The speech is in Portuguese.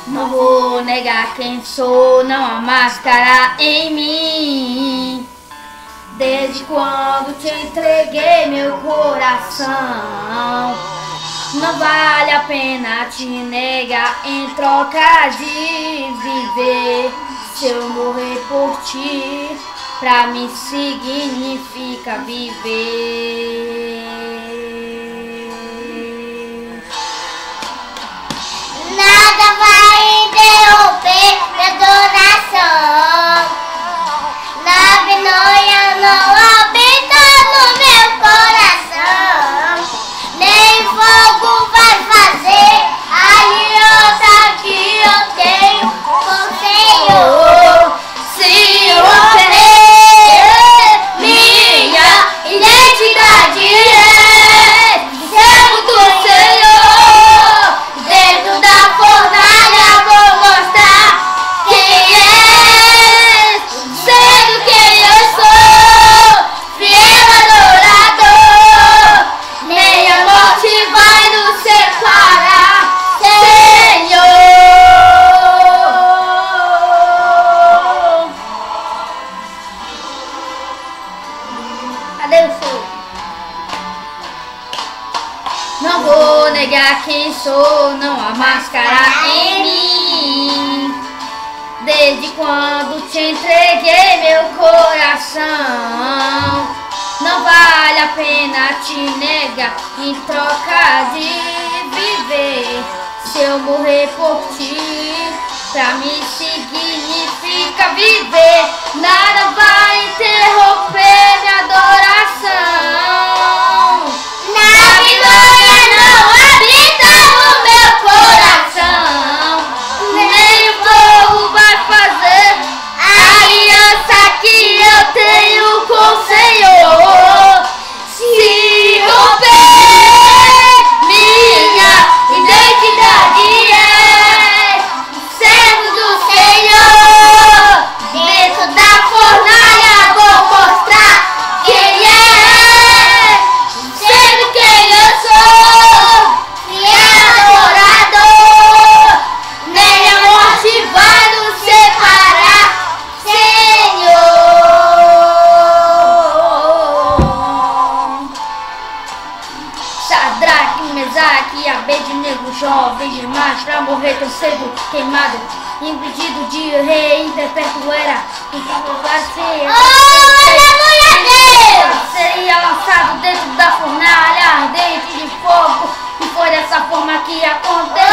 Não vou negar quem sou, não há máscara em mim. Desde quando te entreguei meu coração, não vale a pena te negar em troca de viver. Se eu morrer por ti, pra mim significa viver. Nada vai interromper minha adoração. Nave noia não habita no meu coração. Nem fogo vai fazer a aliança que eu tenho com o Senhor. Se você minha identidade é servo do Senhor, dentro da fornalha vou mostrar quem é, sendo quem eu sou, fiel adorador. Nem a morte vai nos separar, Senhor. Cadê o seu? Não vou negar quem sou, não há máscara em mim. Desde quando te entreguei meu coração, não vale a pena te negar em troca de viver. Se eu morrer por ti, pra mim significa viver. Nada vai interromper minha adoração. Nave noia não habita no meu coração. Nem o fogo vai fazer A aliança que eu tenho com o Senhor. Se romper, minha identidade é servo do Senhor. Dentro da fornalha vou mostrar quem é, sendo quem eu sou, fiel adorador. Nem a morte vai nos separar, Senhor. Sadraque, Mesaque e Abednego, jovem demais pra morrer tão cedo, queimado, impedido de rei, interpreto era, então vai ser. Aleluia, Deus! Seria lançado dentro da fornalha ardente de fogo, e foi dessa forma que aconteceu.